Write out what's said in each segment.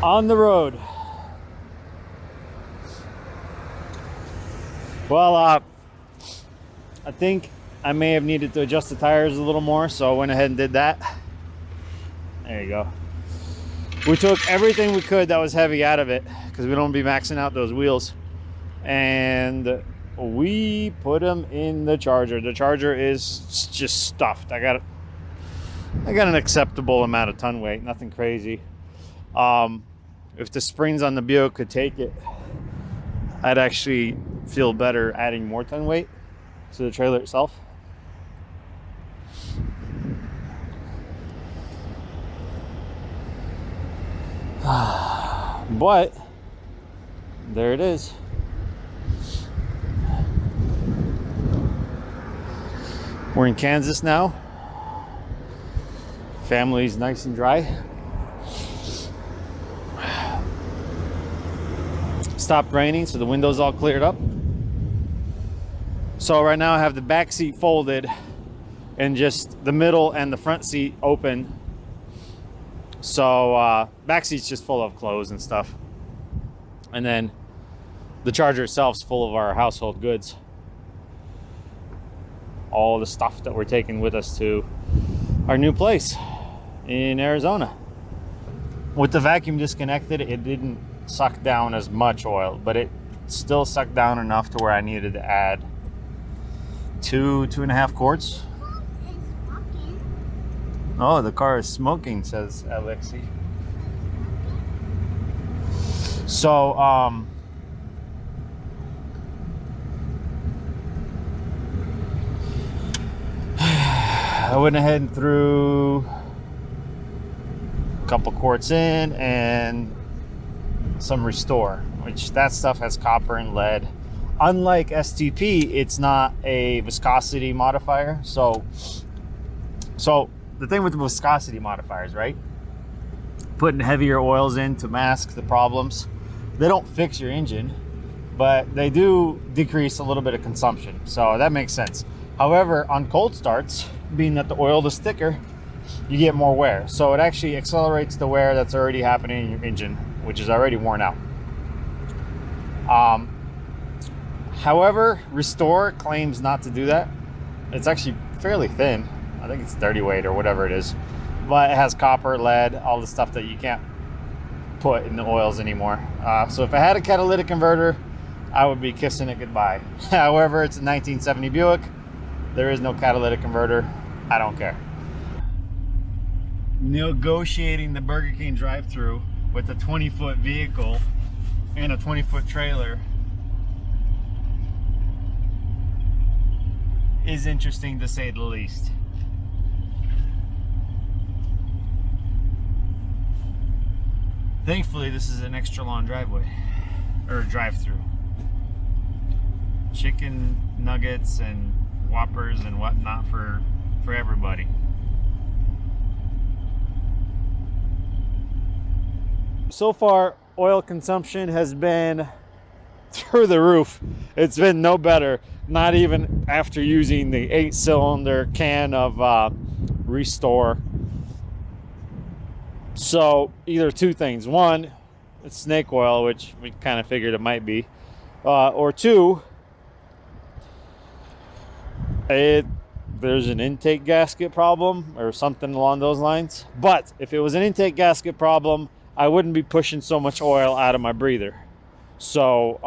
On the road. Well, I think I may have needed to adjust the tires a little more, so I went ahead and did that. There you go. We took everything we could that was heavy out of it because we don't be maxing out those wheels, and we put them in the Charger. The Charger is just stuffed. I got an acceptable amount of ton weight, nothing crazy. If the springs on the Buick could take it, I'd actually feel better adding more ton weight to the trailer itself. But there it is. We're in Kansas now. Family's nice and dry. Stopped raining, so the window's all cleared up. So right now I have the back seat folded and just the middle and the front seat open. So back seat's just full of clothes and stuff. And then the Charger itself's full of our household goods. All the stuff that we're taking with us to our new place in Arizona. With the vacuum disconnected, it didn't suck down as much oil, but it still sucked down enough to where I needed to add 2.5 quarts. Oh, the car is smoking, says Alexi. So I went ahead and threw a couple quarts in and some Restore, which that stuff has copper and lead. Unlike STP, it's not a viscosity modifier. So the thing with the viscosity modifiers, right? Putting heavier oils in to mask the problems. They don't fix your engine, but they do decrease a little bit of consumption. So that makes sense. However, on cold starts, being that the oil is thicker, you get more wear. So it actually accelerates the wear that's already happening in your engine, which is already worn out. However, Restore claims not to do that. It's actually fairly thin. I think it's 30 weight or whatever it is. But it has copper, lead, all the stuff that you can't put in the oils anymore. So if I had a catalytic converter, I would be kissing it goodbye. However, it's a 1970 Buick. There is no catalytic converter. I don't care. Negotiating the Burger King drive-thru with a 20-foot vehicle and a 20-foot trailer is interesting to say the least. Thankfully, this is an extra long driveway or drive-thru. Chicken nuggets and Whoppers and whatnot for everybody. So far, oil consumption has been through the roof. It's been no better, not even after using the 8-cylinder can of Restore. So either two things. One, it's snake oil, which we kind of figured it might be. Or two, there's an intake gasket problem or something along those lines. But if it was an intake gasket problem, I wouldn't be pushing so much oil out of my breather. So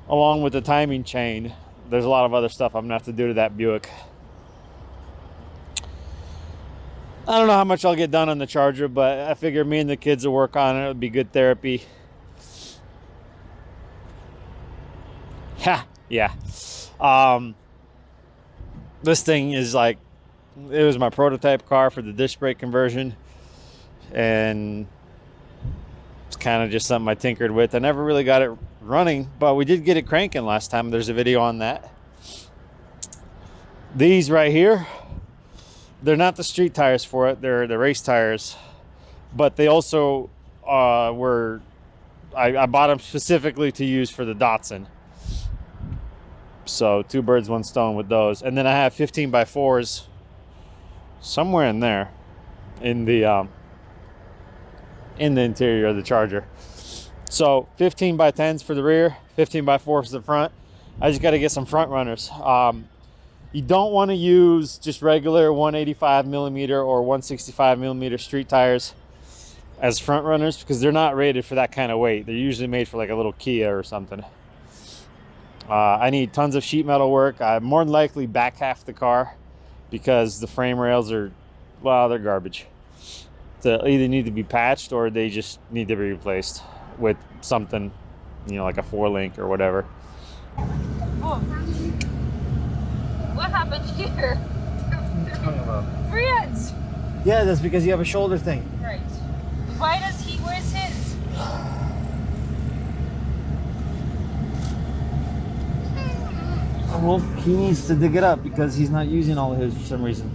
along with the timing chain, there's a lot of other stuff I'm gonna have to do to that Buick. I don't know how much I'll get done on the Charger, but I figure me and the kids will work on it. It'll be good therapy. Yeah. This thing is like, it was my prototype car for the disc brake conversion, and it's kind of just something I tinkered with. I never really got it running, but we did get it cranking last time. There's a video on that. These right here, they're not the street tires for it, they're the race tires, but they also I bought them specifically to use for the Datsun. So 2 birds, 1 stone with those. And then I have 15x4s somewhere in there in the in the interior of the Charger. So 15 by 10s for the rear, 15 by 4s for the front. I just got to get some front runners. You don't want to use just regular 185 millimeter or 165 millimeter street tires as front runners because they're not rated for that kind of weight. They're usually made for like a little Kia or something. I need tons of sheet metal work. I more than likely back half the car because the frame rails are, well, they're garbage. They either need to be patched or they just need to be replaced with something, you know, like a 4-link or whatever. Oh. What happened here? Friends. Yeah, that's because you have a shoulder thing. Right. Why does he? Where's his? Well, he needs to dig it up because he's not using all of his for some reason.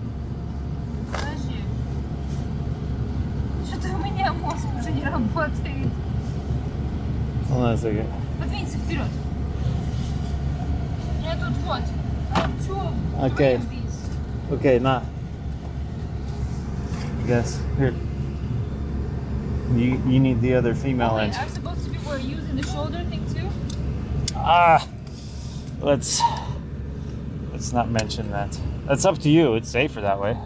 Подожди. Что-то у меня мозг уже не работает. Hold on a second. Подвинься вперед. Я тут вот. Артем. Okay. Okay, nah. Yes. Here. You need the other female end. I'm supposed to be using the shoulder thing too? Let's not mention that. That's up to you. It's safer that way.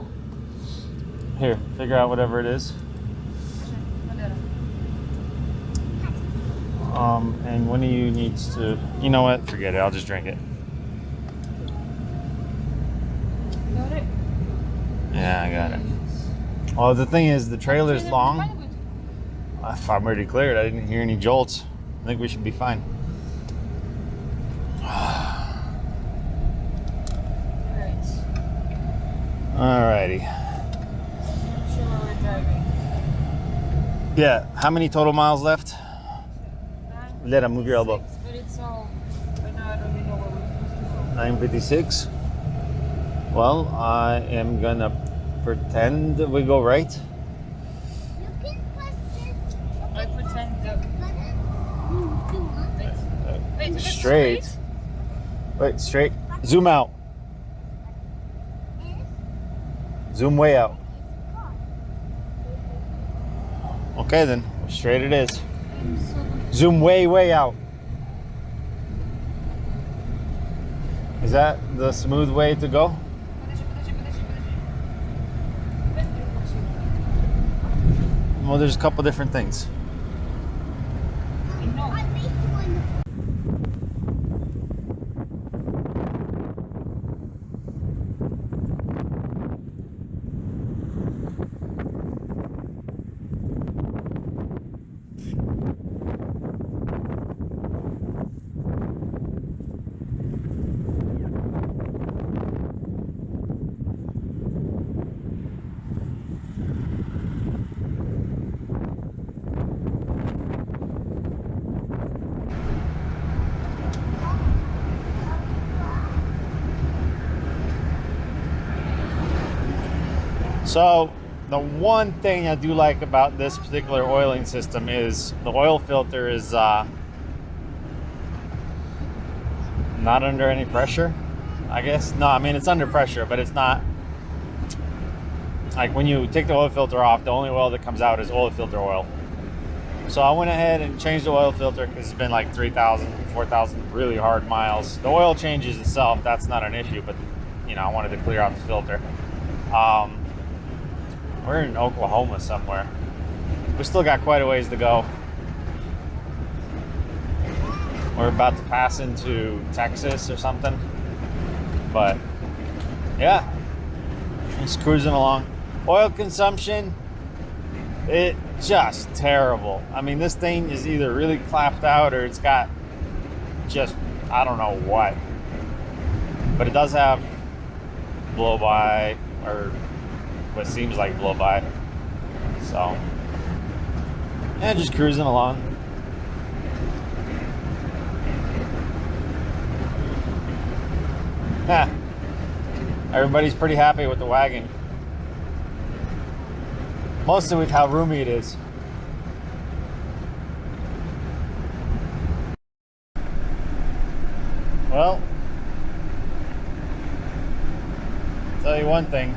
Here, figure out whatever it is. And one of you needs to, you know what? Forget it. I'll just drink it. Got it? Yeah, I got it. Well, the thing is, the trailer's long. I'm already cleared. I didn't hear any jolts. I think we should be fine. Alrighty. Sure where we're driving. Yeah. How many total miles left? Let him move your elbow. But it's all. Right now I don't even know where we're supposed to 956. Well, I am gonna pretend that we go right. go. I pretend that. Wait, is it Straight. Wait, straight. Zoom out. Zoom way out. Okay then, straight it is. Zoom way out. Is that the smooth way to go? Well, there's a couple different things. So the one thing I do like about this particular oiling system is the oil filter is not under any pressure, I guess. No, I mean, it's under pressure, but it's not like when you take the oil filter off, the only oil that comes out is oil filter oil. So I went ahead and changed the oil filter because it's been like 3,000, 4,000 really hard miles. The oil changes itself, that's not an issue, but you know, I wanted to clear out the filter. We're in Oklahoma somewhere. We still got quite a ways to go. We're about to pass into Texas or something. But yeah, just cruising along. Oil consumption, it just terrible. I mean, this thing is either really clapped out or it's got just, I don't know what. But it does have blow by, or what seems like blow by. So yeah, just cruising along. Yeah, everybody's pretty happy with the wagon, mostly with how roomy it is. Well, I'll tell you one thing.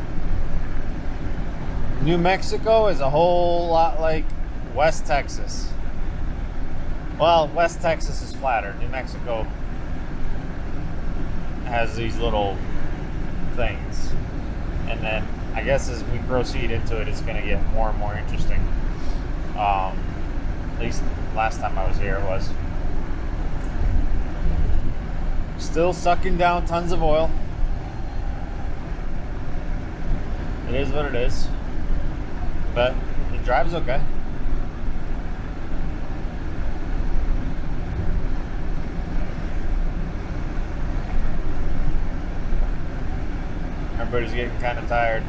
New Mexico is a whole lot like West Texas. Well, West Texas is flatter. New Mexico has these little things. And then I guess as we proceed into it, it's going to get more and more interesting. At least last time I was here it was. Still sucking down tons of oil. It is what it is. But it drives okay. Everybody's getting kind of tired.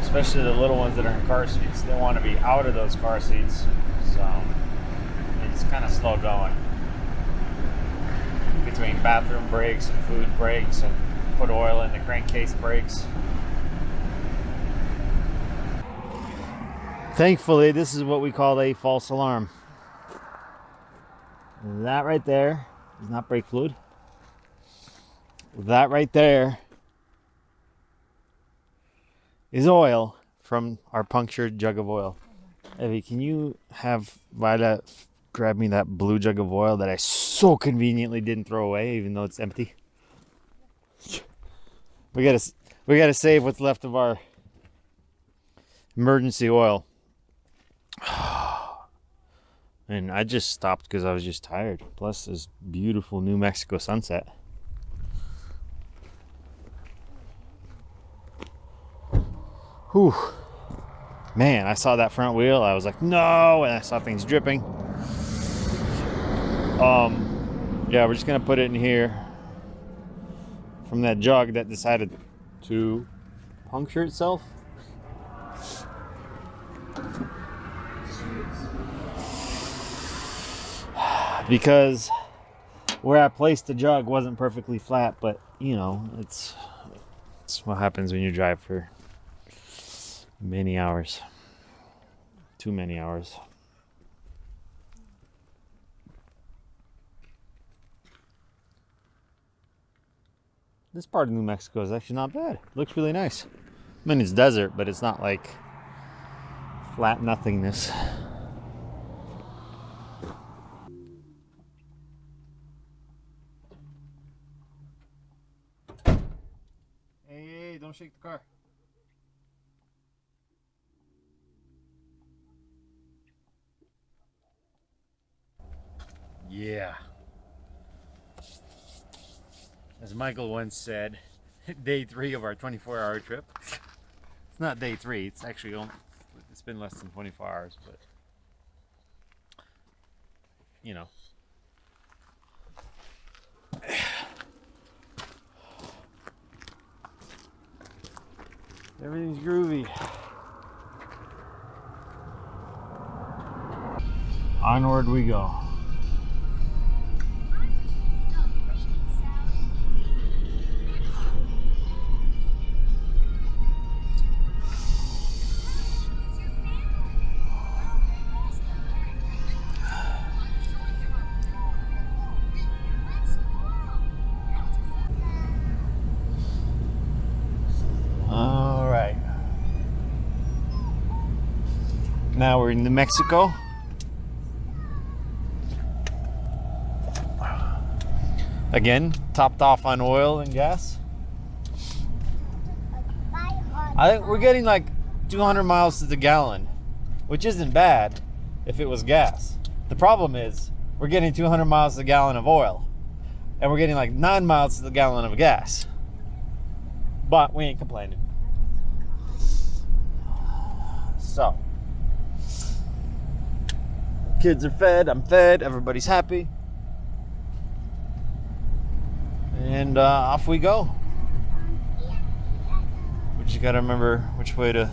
Especially the little ones that are in car seats. They want to be out of those car seats. So it's kind of slow going. Between bathroom breaks and food breaks and put oil in the crankcase brakes. Thankfully, this is what we call a false alarm. That right there is not brake fluid. That right there is oil from our punctured jug of oil. Evie, can you have Violet grab me that blue jug of oil that I so conveniently didn't throw away, even though it's empty? We gotta save what's left of our emergency oil. And I just stopped because I was just tired. Plus this beautiful New Mexico sunset. Whew. Man, I saw that front wheel. I was like, no, and I saw things dripping. Yeah, we're just gonna put it in here from that jug that decided to puncture itself. Because where I placed the jug wasn't perfectly flat, but you know, it's what happens when you drive for many hours. Too many hours. This part of New Mexico is actually not bad. It looks really nice. I mean, it's desert, but it's not like flat nothingness. Hey, don't shake the car. Yeah. As Michael once said, day 3 of our 24-hour trip. It's not day 3, it's actually it's been less than 24 hours, but you know. Everything's groovy. Onward we go. Now we're in New Mexico. Again, topped off on oil and gas. I think we're getting like 200 miles to the gallon, which isn't bad if it was gas. The problem is we're getting 200 miles to the gallon of oil, and we're getting like 9 miles to the gallon of gas. But we ain't complaining. So, kids are fed, I'm fed, everybody's happy. And off we go. We just gotta remember which way to...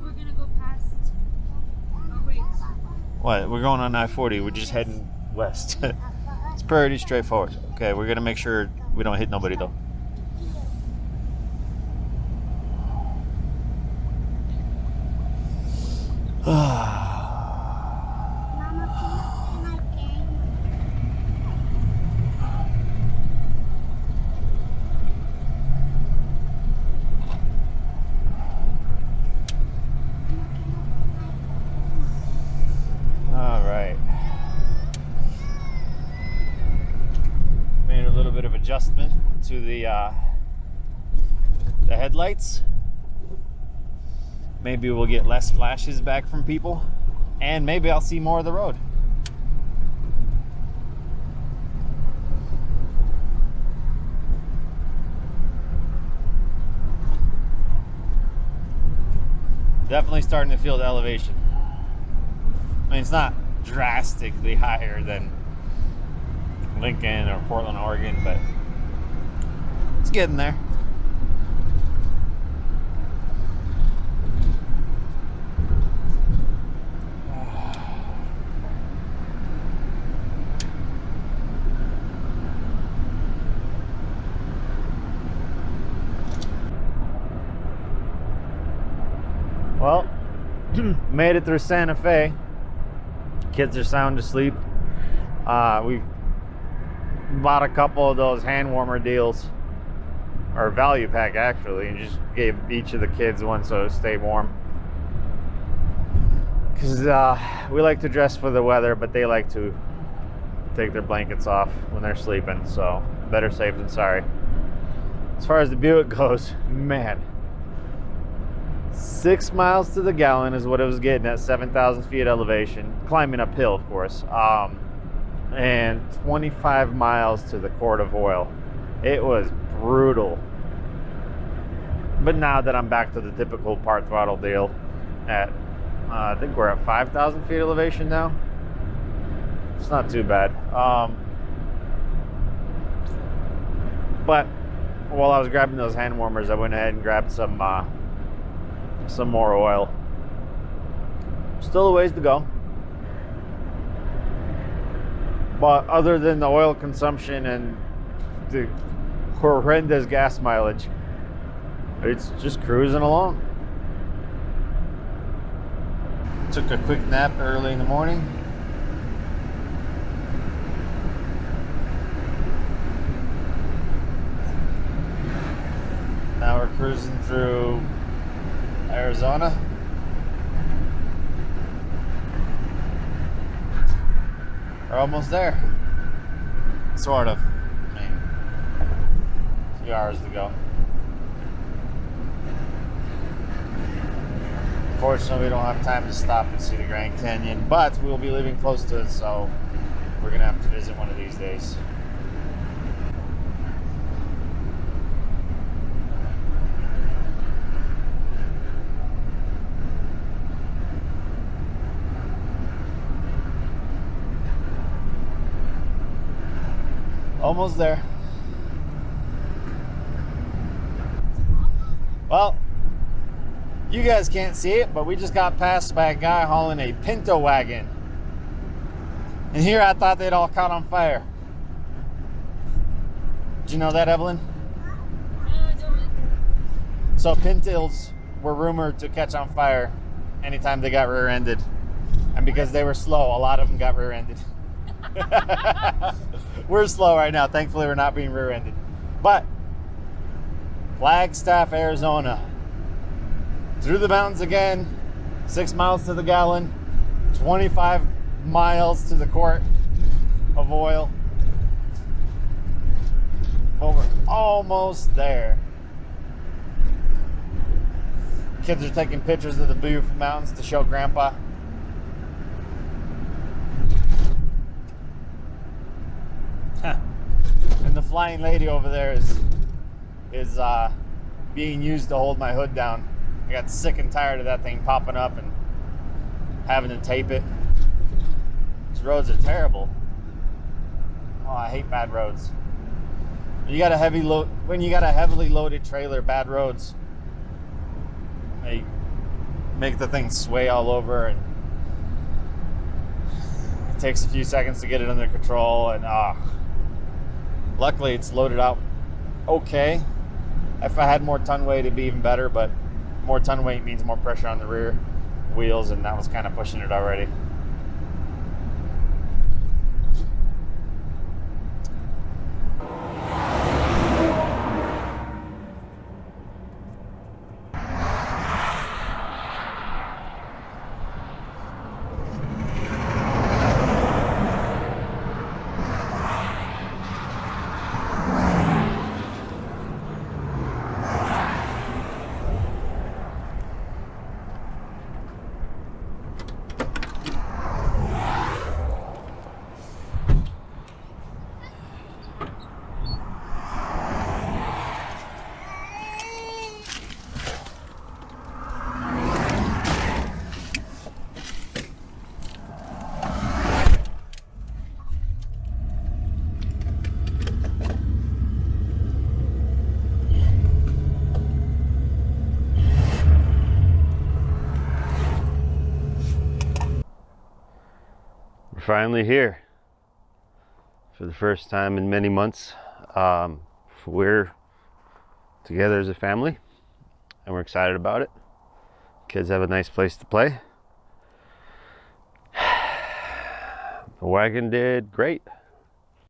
We're gonna go past... Oh, wait. What? We're going on I-40. We're just heading west. It's pretty straightforward. Okay, we're gonna make sure we don't hit nobody though. bit of adjustment to the headlights. Maybe we'll get less flashes back from people, and maybe I'll see more of the road. Definitely starting to feel the elevation. I mean, it's not drastically higher than Lincoln or Portland, Oregon, but it's getting there. Well, made it through Santa Fe. Kids are sound asleep. We bought a couple of those hand warmer deals, or value pack actually, and just gave each of the kids one so to stay warm. Because we like to dress for the weather, but they like to take their blankets off when they're sleeping, so better safe than sorry. As far as the Buick goes, man, 6 miles to the gallon is what it was getting at 7,000 feet elevation, climbing uphill, of course, and 25 miles to the quart of oil. It was brutal. But now that I'm back to the typical part throttle deal at, I think we're at 5,000 feet elevation now. It's not too bad. But while I was grabbing those hand warmers, I went ahead and grabbed some more oil. Still a ways to go, but other than the oil consumption and the horrendous gas mileage, it's just cruising along. Took a quick nap early in the morning. Now we're cruising through Arizona. We're almost there. Sort of. I mean, a few hours to go. Unfortunately, we don't have time to stop and see the Grand Canyon, but we'll be living close to it, so we're gonna have to visit one of these days. Almost there. Well, you guys can't see it, but we just got passed by a guy hauling a Pinto wagon. And here I thought they'd all caught on fire. Did you know that, Evelyn? So Pintos were rumored to catch on fire anytime they got rear-ended. And because they were slow, a lot of them got rear-ended. We're slow right now. Thankfully, we're not being rear-ended. But Flagstaff, Arizona. Through the mountains again. 6 miles to the gallon. 25 miles to the quart of oil. But we're almost there. Kids are taking pictures of the Buick Mountains to show Grandpa. And the flying lady over there is being used to hold my hood down. I got sick and tired of that thing popping up and having to tape it. These roads are terrible. Oh, I hate bad roads. When you got a heavily loaded trailer, bad roads, they make the thing sway all over, and it takes a few seconds to get it under control. And luckily, it's loaded out okay. If I had more ton weight, it'd be even better, but more ton weight means more pressure on the rear wheels, and that was kind of pushing it already. We're finally here for the first time in many months. We're together as a family and we're excited about it. Kids have a nice place to play. The wagon did great.